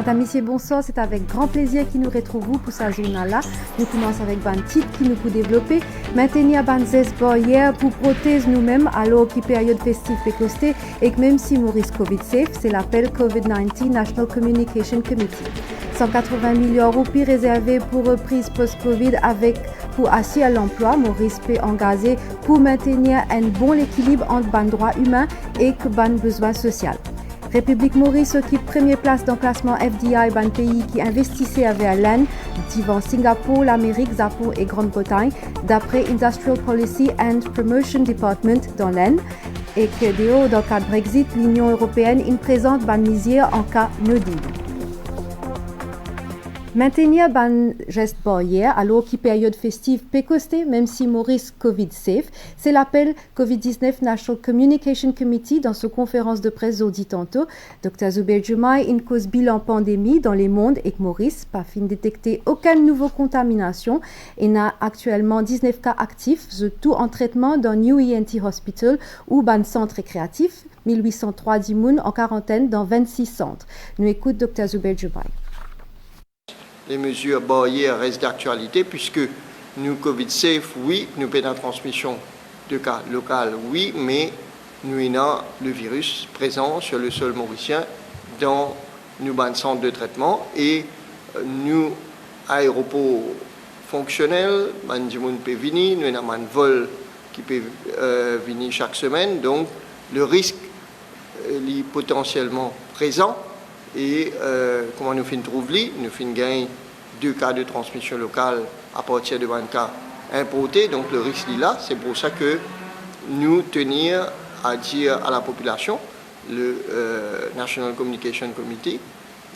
Madame, Messieurs, bonsoir. C'est avec grand plaisir que nous retrouvons pour sa journal-là. Nous commençons avec un titre qui nous peut développer. Maintenir ban barrières pour protéger nous-mêmes alors qu'il période festive est costée et que même si Maurice Covid safe, c'est l'appel COVID-19 National Communication Committee. 180 millions de roupies réservés pour reprise post-Covid pour assurer l'emploi. Maurice peut engager pour maintenir un bon équilibre entre ban droit humain et ban besoin social. République Maurice occupe première place dans le classement FDI ban pays qui investissait avec l'Inde, devant Singapour, l'Amérique, Japon et Grande-Bretagne, d'après Industrial Policy and Promotion Department dans l'Inde. Et que dans le cas de Brexit, l'Union européenne est présente ban misère en cas no deal. Maintenir ban geste barrière alors qu'il période festive peut coster, même si Maurice Covid safe, c'est l'appel COVID-19 National Communication Committee dans sa conférence de presse audit tantôt. Dr Zubair Jumai, une cause bilan pandémie dans les mondes et que Maurice pas fin de détecter aucune nouvelle contamination et n'a actuellement 19 cas actifs, tout en traitement dans New ENT Hospital ou ban centre récréatif, 1803 d'immunes en quarantaine dans 26 centres. Nous écoute Dr Zubair Jumai. Les mesures barrières restent d'actualité puisque nous, Covid safe, oui, nous avons une transmission de cas local, oui, mais nous avons le virus présent sur le sol mauricien dans nos centres de traitement et nous, aéroports fonctionnels, nous avons un vol qui peut venir chaque semaine, donc le risque est potentiellement présent. Et comment nous finissons trouver, nous finissons gagner 2 cas de transmission locale à partir de 20 cas importés, donc le risque est là. C'est pour ça que nous tenons à dire à la population, le National Communication Committee,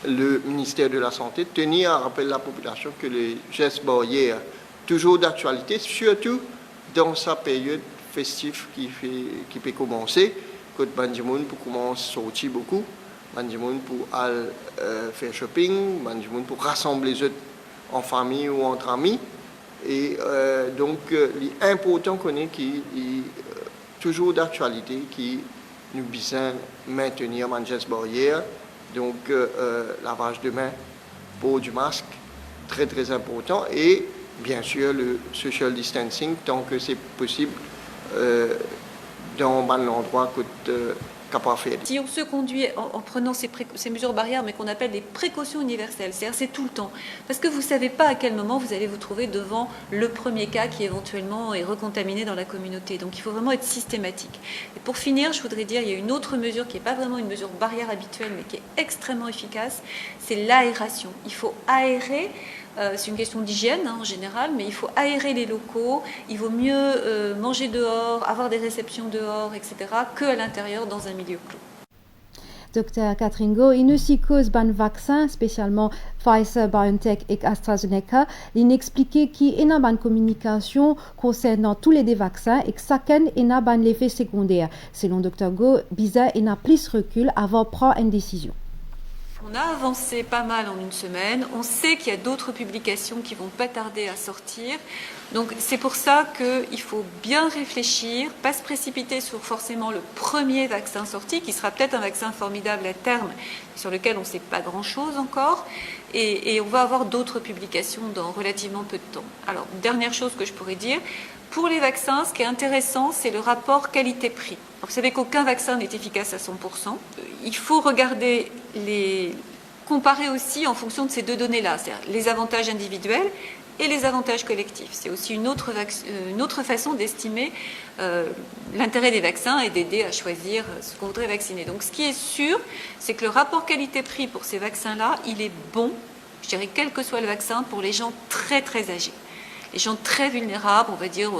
le ministère de la Santé, tenir à rappeler à la population que les gestes barrières, toujours d'actualité, surtout dans sa période festive qui peut commencer, quand Bandimoun pour commencer à sortir beaucoup. Pour aller faire shopping, pour rassembler les autres en famille ou entre amis. Et donc, l'important qu'on ait qui est toujours d'actualité, qui nous besoin maintenir un geste barrière. Donc, lavage de mains, port du masque, très très important. Et bien sûr, le social distancing, tant que c'est possible, dans l'endroit que si on se conduit en prenant ces mesures barrières, mais qu'on appelle des précautions universelles, c'est-à-dire c'est tout le temps, parce que vous ne savez pas à quel moment vous allez vous trouver devant le premier cas qui éventuellement est recontaminé dans la communauté. Donc il faut vraiment être systématique. Et pour finir, je voudrais dire, il y a une autre mesure qui n'est pas vraiment une mesure barrière habituelle, mais qui est extrêmement efficace, c'est l'aération. Il faut aérer. C'est une question d'hygiène en général, mais il faut aérer les locaux, il vaut mieux manger dehors, avoir des réceptions dehors, etc., qu'à l'intérieur dans un milieu clos. Dr Catherine Go, il aussi cause ban vaccin, spécialement Pfizer, BioNTech et AstraZeneca, il expliquait qu'il y a une communication concernant tous les vaccins et que chacun a ban l'effet secondaire. Selon Dr Go, bizarre, il a plus recul avant de prendre une décision. On a avancé pas mal en une semaine. On sait qu'il y a d'autres publications qui vont pas tarder à sortir. Donc c'est pour ça qu'il faut bien réfléchir, pas se précipiter sur forcément le premier vaccin sorti, qui sera peut-être un vaccin formidable à terme, sur lequel on ne sait pas grand-chose encore. Et on va avoir d'autres publications dans relativement peu de temps. Alors, dernière chose que je pourrais dire, pour les vaccins, ce qui est intéressant, c'est le rapport qualité-prix. Vous savez qu'aucun vaccin n'est efficace à 100%. Il faut regarder comparer aussi en fonction de ces deux données-là, c'est-à-dire les avantages individuels et les avantages collectifs. C'est aussi une autre façon d'estimer l'intérêt des vaccins et d'aider à choisir ce qu'on voudrait vacciner. Donc ce qui est sûr, c'est que le rapport qualité-prix pour ces vaccins-là, il est bon, je dirais quel que soit le vaccin, pour les gens très très âgés. Les gens très vulnérables, on va dire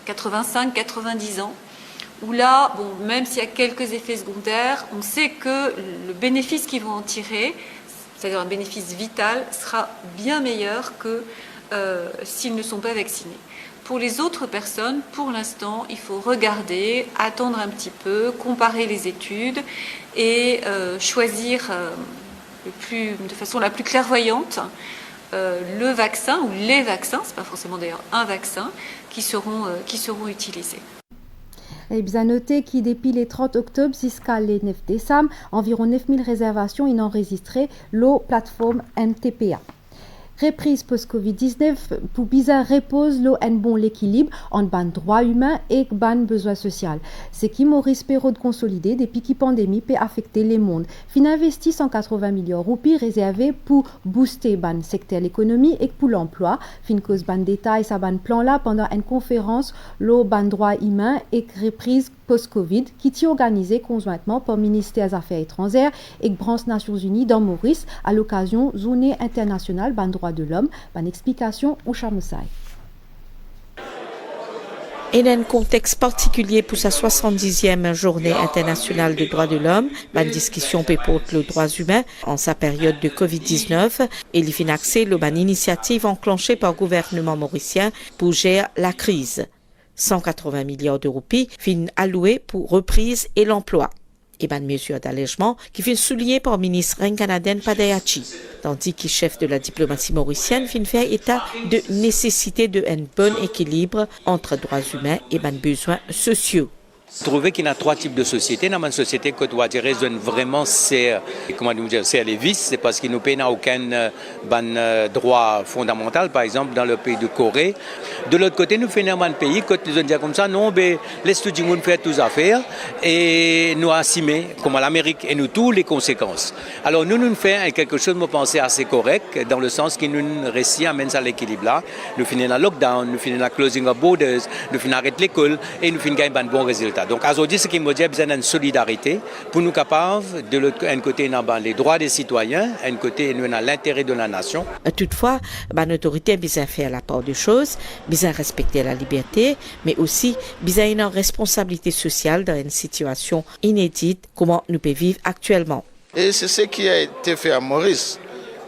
85-90 ans, où là, bon, même s'il y a quelques effets secondaires, on sait que le bénéfice qu'ils vont en tirer, c'est-à-dire un bénéfice vital, sera bien meilleur que s'ils ne sont pas vaccinés. Pour les autres personnes, pour l'instant, il faut regarder, attendre un petit peu, comparer les études et choisir de façon la plus clairvoyante le vaccin ou les vaccins, c'est pas forcément d'ailleurs un vaccin, qui seront utilisés. Et bien noté qu'il depuis le 30 octobre jusqu'à le 9 décembre, environ 9000 réservations y ont enregistré la plateforme NTPA. Reprise post-Covid-19 pour bizarre repose un bon l'équilibre entre ban droits humains et ban besoins sociaux. Ce qui Maurice Perrault de consolider depuis que la pandémie peut affecter le monde. Fin investi 180 millions de roupies réservés pour booster ban secteur l'économie et pour l'emploi. Fin cause ban détail sa ban plan là pendant une conférence le ban droits humains et reprise post-Covid qui est organisée conjointement par le ministère des Affaires étrangères et branche Nations Unies dans Maurice à l'occasion Journée internationale ban droits de l'homme. Bonne explication au Chamoussaï. Et dans un contexte particulier pour sa 70e journée internationale des droits de l'homme, une discussion pour les droits humains en sa période de Covid-19 et il fin accès une initiative enclenchée par le gouvernement mauricien pour gérer la crise. 180 milliards de roupies fin alloués pour reprise et l'emploi. Et une mesure d'allègement qui fin soulignée par le ministre Renkanaden Padayachi, tandis que le chef de la diplomatie mauricienne fin faire état de nécessité d'un bon équilibre entre droits humains et besoins sociaux. Trouver qu'il y a trois types de sociétés. Dans une société que doit dire vraiment c'est les vices, c'est parce qu'ils ne paient aucun droit fondamental, par exemple dans le pays de Corée. De l'autre côté, nous faisons un pays quand ils ont dit comme ça, non, laisse tout le monde faire toutes les affaires et nous assumer, comme à l'Amérique, et nous toutes les conséquences. Alors nous faisons quelque chose, me penser assez correct, dans le sens que nous réussissons à mettre à l'équilibre là. Nous finissons le lockdown, nous finissons la closing of borders, nous finissons arrêter l'école et nous finissons gagner un bon résultat. Donc aujourd'hui, ce qui me dit, besoin d'une solidarité pour nous capables, de l'autre côté, les droits des citoyens, d'un côté, nous avons l'intérêt de la nation. Toutefois, l'autorité a besoin de faire la part des choses, besoin de respecter la liberté, mais aussi besoin d'une responsabilité sociale dans une situation inédite, comment nous pouvons vivre actuellement. Et c'est ce qui a été fait à Maurice.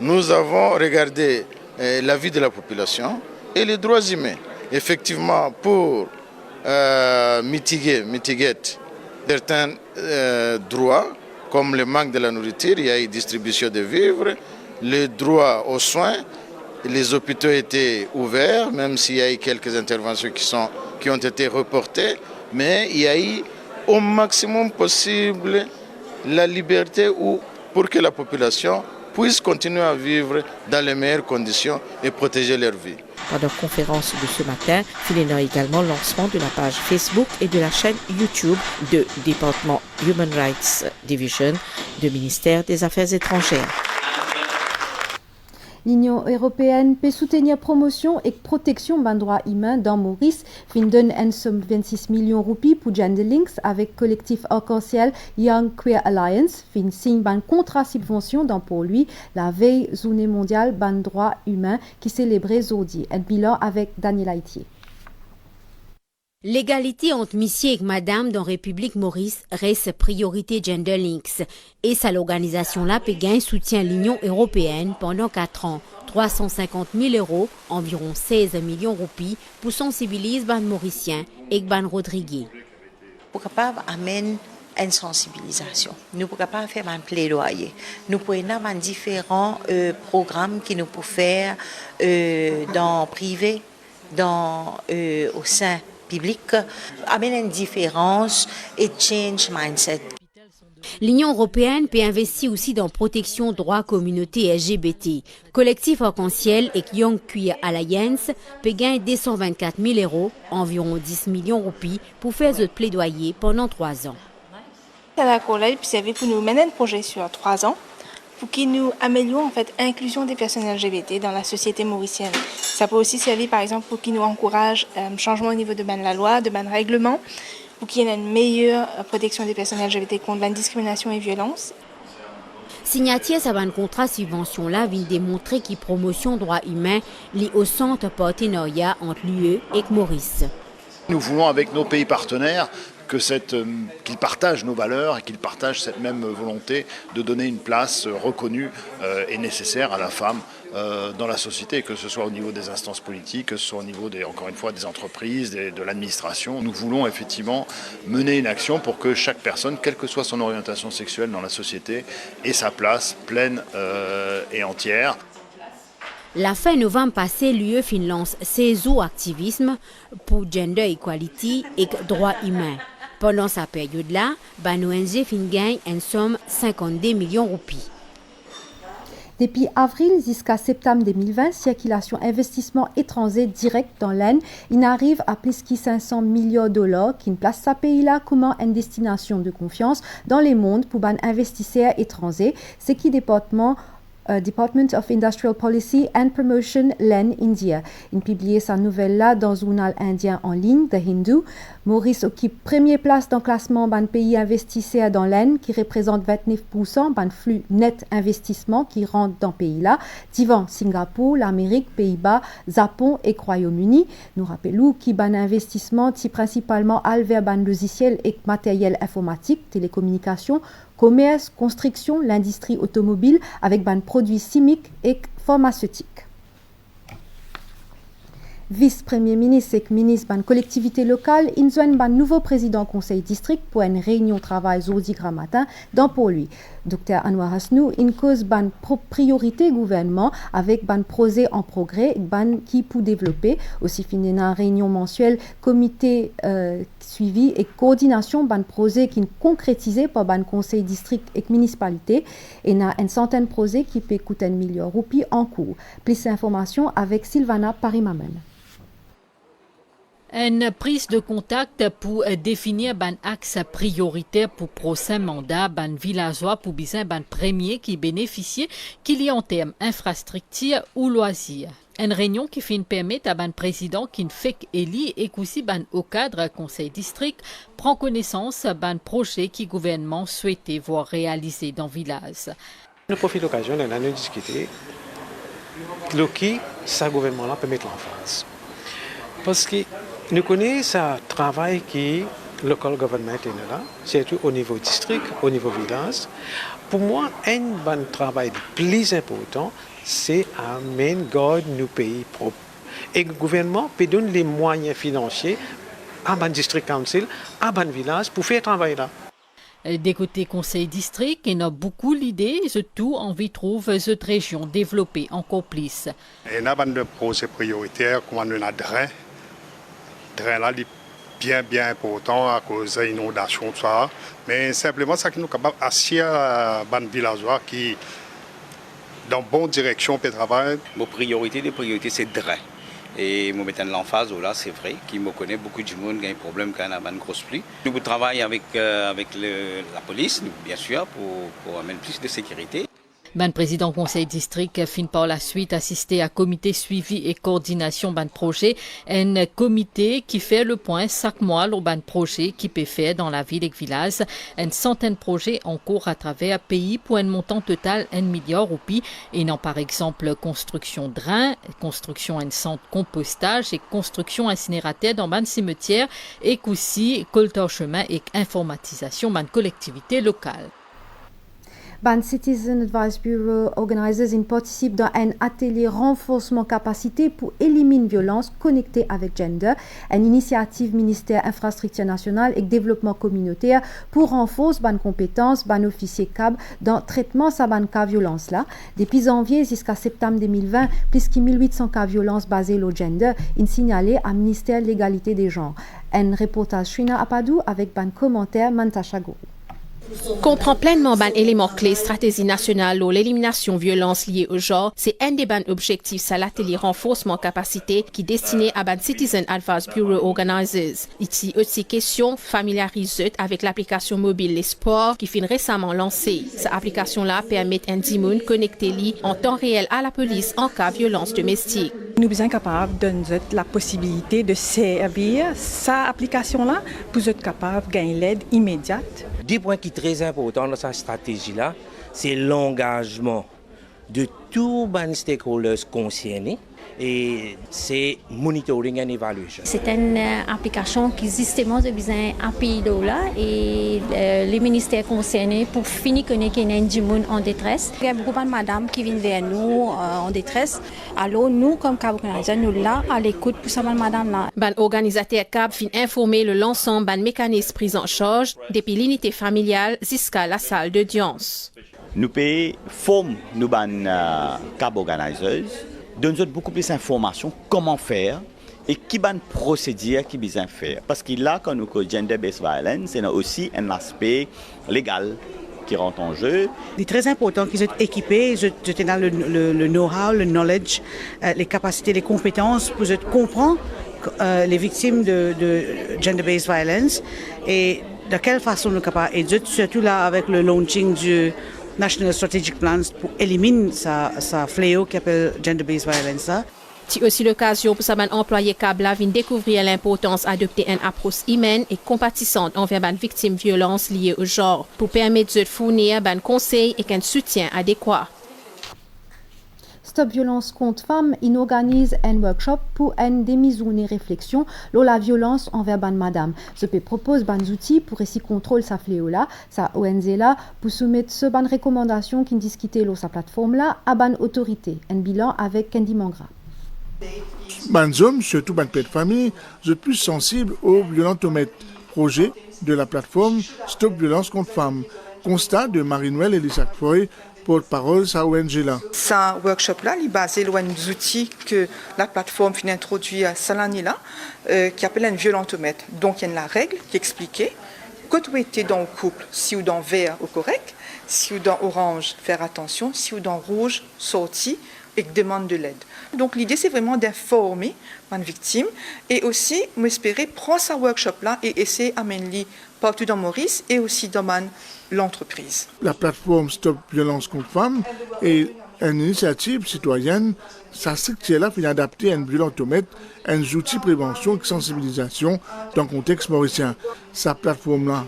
Nous avons regardé la vie de la population et les droits humains. Effectivement, pour mitiguer certains droits, comme le manque de la nourriture, il y a eu distribution de vivres, le droit aux soins, les hôpitaux étaient ouverts, même s'il y a eu quelques interventions qui ont été reportées, mais il y a eu au maximum possible la liberté pour que la population puisse continuer à vivre dans les meilleures conditions et protéger leur vie. Pendant la conférence de ce matin, il y a également le lancement de la page Facebook et de la chaîne YouTube de département Human Rights Division du ministère des Affaires étrangères. L'Union européenne peut soutenir promotion et protection des droits humains dans Maurice. Fin donne une somme de 26 millions de roupies pour Gender Links avec collectif arc-en-ciel Young Queer Alliance. Fin signe un contrat subvention dans pour lui la veille journée mondiale des droits humains qui célébrait aujourd'hui. Un bilan avec Daniel Haïtier. L'égalité entre monsieur et madame dans République Maurice reste priorité Gender Links et ça l'organisation-là peut gagner soutien l'Union européenne pendant 4 ans. 350 000 euros, environ 16 millions de roupies pour sensibiliser les Mauriciens et les Rodriguez. Pour capable amener une sensibilisation, nous pouvons capable faire un plaidoyer. Nous pouvons avoir différents programmes qui nous pouvons faire dans privé, au sein public, amener une différence et change mindset. L'Union européenne peut investir aussi dans protection droits communauté LGBT. Collectif Arc-en-Ciel et Young Queer Alliance peut gagner 224 000 euros, environ 10 millions de roupies, pour faire ce plaidoyer pendant 3 ans. La collègue servi pour nous mener un projet sur 3 ans pour qu'il nous améliore en fait l'inclusion des personnes LGBT dans la société mauricienne. Ça peut aussi servir par exemple pour qu'il nous encourage changement au niveau de la loi, de règlement, pour qu'il y ait une meilleure protection des personnes LGBT contre la discrimination et violence. Signature à un contrat subvention là vient démontrer que promotion droits humains lié au centre partenariat entre l'UE et Maurice. Nous voulons avec nos pays partenaires qu'ils partagent nos valeurs et qu'ils partagent cette même volonté de donner une place reconnue et nécessaire à la femme dans la société, que ce soit au niveau des instances politiques, que ce soit au niveau encore une fois des entreprises, de l'administration. Nous voulons effectivement mener une action pour que chaque personne, quelle que soit son orientation sexuelle dans la société, ait sa place pleine et entière. La fin novembre passé, l'UE lance ses activisme pour gender equality et droits humains. Pendant sa période-là, ban ONG fin gagne une somme 52 millions de roupies. Depuis avril jusqu'à septembre 2020, circulation investissement étranger direct dans l'Inde, il arrive à plus de 500 millions de dollars qui place ce pays-là comme une destination de confiance dans le monde pour les investisseurs étrangers, ce qui Department of Industrial Policy and Promotion, l'Inde, India. Il publié sa nouvelle-là dans le journal indien en ligne, The Hindu. Maurice occupe première place dans le classement d'un pays investisseur dans l'Inde, qui représente 29% d'un flux net investissement qui rentre dans le pays-là, devant Singapour, l'Amérique, Pays-Bas, Japon et Royaume-Uni. Nous rappelons qu'il ban investissement principalement vers ban logiciel et matériel informatique, télécommunications, commerce, construction, l'industrie automobile avec ban produits chimiques et pharmaceutiques. Vice-premier ministre et ministre de la collectivité locale, ils ont un nouveau président conseil district pour une réunion de travail jeudi matin dans pour lui. Dr Anwar Hasnou, une cause ban priorité gouvernement avec ban projet en progrès ban qui pour développer aussi fini une réunion mensuelle comité suivi et coordination ban projet qui concrétisé par ban conseil district et municipalité et na une centaine de projets qui peut coûter 1 million de roupies en cours. Plus d'informations avec Sylvana Parimamen. Une prise de contact pour définir un axe prioritaire pour prochain mandat, un villageois pour besoin un premier qui bénéficie qu'il y a en termes infrastructure ou loisirs. Une réunion qui fait permettre à un président qui ne fait qu'élire et aussi au cadre conseil district prend connaissance d'un projet qui le gouvernement souhaitait voir réalisé dans le village. Nous profitons de l'occasion de discuter de qui ce gouvernement-là peut mettre en face. Parce que nous connaissons ce travail qui le local government est là, surtout au niveau district, au niveau village. Pour moi, un bon travail plus important, c'est amener nos pays propres. Et le gouvernement peut donner les moyens financiers à un district council, à un village pour faire ce travail-là. Des côtés conseil district, il y a beaucoup l'idée, surtout envie de trouver cette région développée encore plus. Il y a des projets prioritaires comme nous avons drain là bien important à cause de l'inondation tout ça, mais simplement ça qui nous capable assurer ban villageois qui dans bonne direction pour travailler. Mon priorité c'est drain. Et moi mettant l'emphase là, c'est vrai qu'il me connaît beaucoup de monde qui a un problème quand on a une grosse pluie. Nous travaillons avec la police, bien sûr, pour amener plus de sécurité. Le président conseil district finit par la suite assister à comité suivi et coordination ban projet, un comité qui fait le point chaque mois au ban projet qui peut faire dans la ville et village, une centaine de projets en cours à travers le pays pour un montant total 1 milliard de roupies et non par exemple construction drain, construction d'un centre compostage et construction incinérateur dans ban cimetière et aussi collecteur chemin et informatisation ban collectivité locale. Ban Citizen Advice Bureau Organizers participe dans un atelier renforcement capacité pour éliminer violence connectée avec gender, une initiative ministère infrastructure nationale et développement communautaire pour renforcer ban compétences ban officier CAB dans traitement sa ban cas violence là. Depuis janvier jusqu'à septembre 2020, plus de 1800 cas violence basées au gender, in signalé à ministère de l'égalité des genres. Un reportage Shrina Apadou avec ban commentaire Mantasha Gourou. Comprend pleinement ban élément clé stratégie nationale ou l'élimination violence liée au genre, c'est un des ban objectifs à l'atelier renforcement capacité qui est destiné à ban Citizen Advice Bureau Organizers. Ici aussi question familiariser avec l'application mobile Les Sports qui finit récemment lancée. Cette application-là permet un dimoun connecté li en temps réel à la police en cas de violence domestique. Nous sommes capables de donner la possibilité de servir cette application-là pour être capable de gagner l'aide immédiate. Des points qui sont très importants dans cette stratégie-là, c'est l'engagement de tous les stakeholders concernés et c'est monitoring and evaluation. C'est une application qui justement a besoin d'un pays là et les ministères concernés pour finir connaître qu'il y a du monde en détresse. Il y a beaucoup de madame qui viennent vers nous en détresse. Alors nous comme CAB organisateur nous là à l'écoute pour cette madame là. Ban organisateur CAB fin informer l'ensemble ban mécanisme pris en charge depuis l'unité familiale jusqu'à la salle d'audience. Nous payons forme nous ban CAB organisateurs donne beaucoup plus d'informations comment faire et qui ban procédure qui besoin faire. Parce que là, quand nous avons gender-based violence, il y a aussi un aspect légal qui rentre en jeu. Il est très important qu'ils soient équipés, qu'ils aient le know-how, le knowledge, les capacités, les compétences pour comprendre les victimes de gender-based violence et de quelle façon nous sommes capables. Et surtout là, avec le launching du National Strategic Plan pour éliminer ce fléau qui s'appelle gender-based violence. C'est aussi l'occasion pour sa employé Kabla de découvrir l'importance d'adopter une approche humaine et compatissante envers les victimes de violences liées au genre pour permettre de fournir des conseils et un soutien adéquat. Stop Violence contre Femmes, il organise un workshop pour une démisoune réflexion sur la violence envers ban madame. Ce peut propose des outils pour essayer contrôle sa fléau là, sa ONG là, pour soumettre ce ban recommandation qui discutent sur sa plateforme là à ban autorité. Un bilan avec Candy Mangra. Les hommes, surtout les pères de famille, sont plus sensibles aux violentomètres. Projet de la plateforme Stop Violence contre Femmes. Constat de Marie-Noël et Lisa Foy, porte-parole de ONG là. Ce workshop-là, il est basé sur des outils que la plateforme finit d'introduire à Salani-là, qui appelle un violentomètre. Donc il y a la règle qui expliquait que tu étais dans le couple, si ou dans vert au correct, si ou dans orange, faire attention, si ou dans rouge, sorti et demande de l'aide. Donc l'idée c'est vraiment d'informer les victimes et aussi m'espérer prendre ce workshop-là et essayer d'amener partout dans Maurice et aussi dans l'entreprise. La plateforme Stop Violence contre Femmes est une initiative citoyenne. Sa structure-là finit d'adapter un violentomètre, un outil de prévention et de sensibilisation dans le contexte mauricien. Sa plateforme-là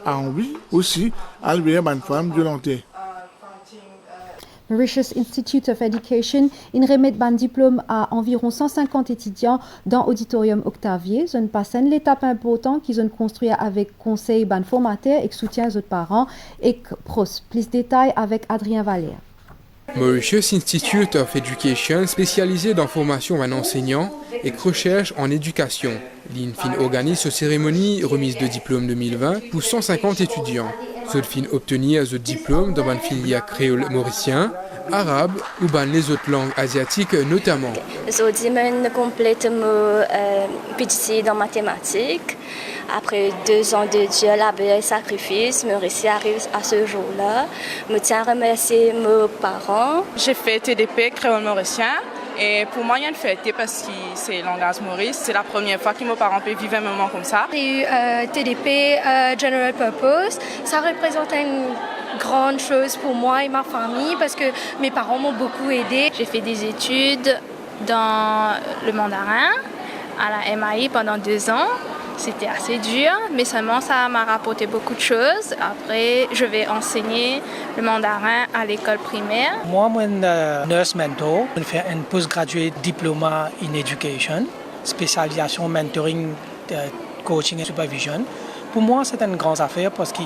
a envie aussi d'alléger les femmes violentées. Mauritius Institute of Education remet un diplôme à environ 150 étudiants dans l'auditorium Octavier. Ce n'est pas l'étape importante qu'ils ont construit avec conseil ban formateur et soutien aux parents et pros. Plus de détails avec Adrien Valère. Mauritius Institute of Education, spécialisé dans formation d'un enseignant et recherche en éducation. L'INFIN organise cette cérémonie remise de diplôme 2020 pour 150 étudiants. Zodfin obtenir ce diplôme dans une filière créole mauricien, arabe ou dans les autres langues asiatiques notamment. Aujourd'hui, je complète mon PhD dans mathématiques. Après 2 ans de Dieu, labeur et sacrifice, Mauricie arrive à ce jour-là. Je tiens à remercier mes parents. J'ai fait TDP créole mauricien. Et pour moi, il y a une fête parce que c'est langage Maurice. C'est la première fois que mes parents peuvent vivre un moment comme ça. J'ai eu TDP General Purpose. Ça représente une grande chose pour moi et ma famille parce que mes parents m'ont beaucoup aidé. J'ai fait des études dans le mandarin à la MAI pendant 2 ans. C'était assez dur, mais seulement ça m'a rapporté beaucoup de choses. Après, je vais enseigner le mandarin à l'école primaire. Moi, je suis nurse mentor. Je fais un postgraduate diploma in education, spécialisation mentoring, coaching et supervision. Pour moi, c'est une grande affaire parce que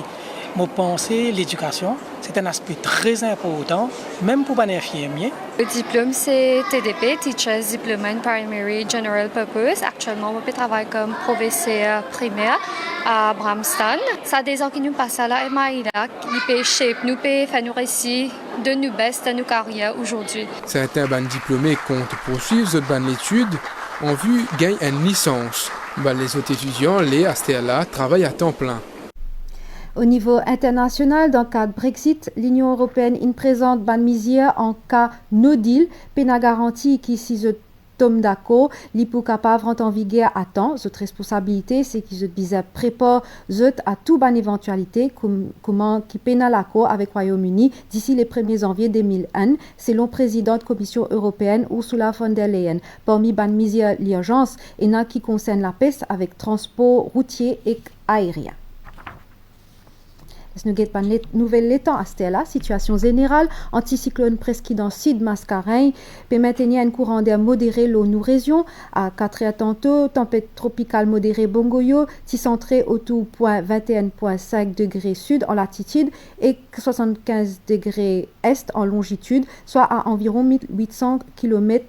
je pense que l'éducation, c'est un aspect très important, même pour les infirmiers. Le diplôme, c'est TDP, Teacher's Diploma in Primary General Purpose. Actuellement, je travaille comme professeur primaire à Bramston. Ça a des gens qui nous passent à la MAI, qui peuvent shape nous, peuvent faire nous récits de nous best dans nos carrières aujourd'hui. Certains diplômés comptent poursuivre cette étude en vue de gagner une licence. Les autres étudiants, les ASTELA, travaillent à temps plein. Au niveau international, dans le cadre Brexit, l'Union européenne présente ban misère en cas no deal, pena garantie qui si je tombe d'accord, l'IPO capable rentrer en vigueur à temps. Cette responsabilité, c'est qu'ils se préparent à toute bonne éventualité, comment qui pena l'accord avec le Royaume-Uni d'ici les 1er janvier 2001, selon présidente Commission européenne Ursula von der Leyen. Parmi ban misère l'urgence, il y en a qui concerne la peste avec transport routier et aérien. Nous avons une nouvelle étang à Stella, situation générale, anticyclone presque dans sud Mascarein, peut maintenir un courant d'air modéré l'eau nous région, à 4h tantôt, tempête tropicale modérée Bongoyo, centré autour point 21,5 degrés sud en latitude et 75 degrés est en longitude, soit à environ 1800 km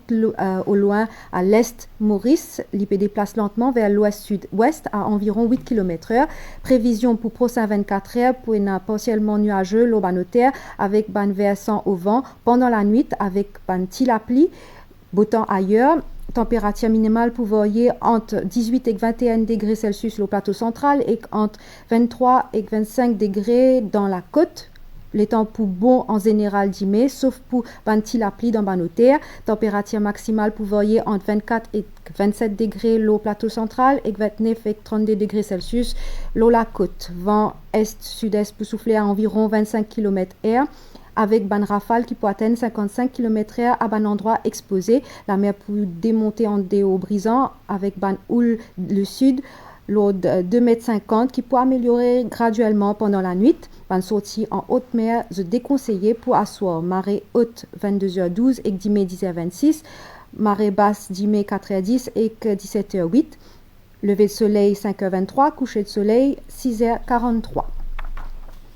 au loin à l'est Maurice, l'IP déplace lentement vers l'ouest-sud-ouest à environ 8 km/h. Prévision pour prochain 24 heures pour une partiellement nuageux l'Aubanotaire avec ban versant au vent pendant la nuit avec ban tilapli. Beau temps ailleurs, température minimale pour varier entre 18 et 21 degrés Celsius au plateau central et entre 23 et 25 degrés dans la côte. Les temps pour bon en général d'Imé, sauf pour banti la pluie dans Banoterre. Température maximale pour varier entre 24 et 27 degrés l'eau plateau central et 29 et 32 degrés Celsius l'eau la côte. Vent est-sud-est pour souffler à environ 25 km/h avec ban rafale qui peut atteindre 55 km/h à ban endroit exposé. La mer peut démonter en déo brisant avec ban houle le sud. L'eau de 2,50 m qui peut améliorer graduellement pendant la nuit. Ban sortie en haute mer, je déconseillé pour asseoir. Marée haute 22h12 et 10h26. Marée basse 10h4h10 et 17h08. Lever de soleil 5h23, coucher de soleil 6h43.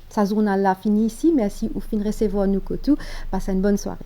Sa journal là fini ici. Merci ou fin recevoir nous kotou. Passez une bonne soirée.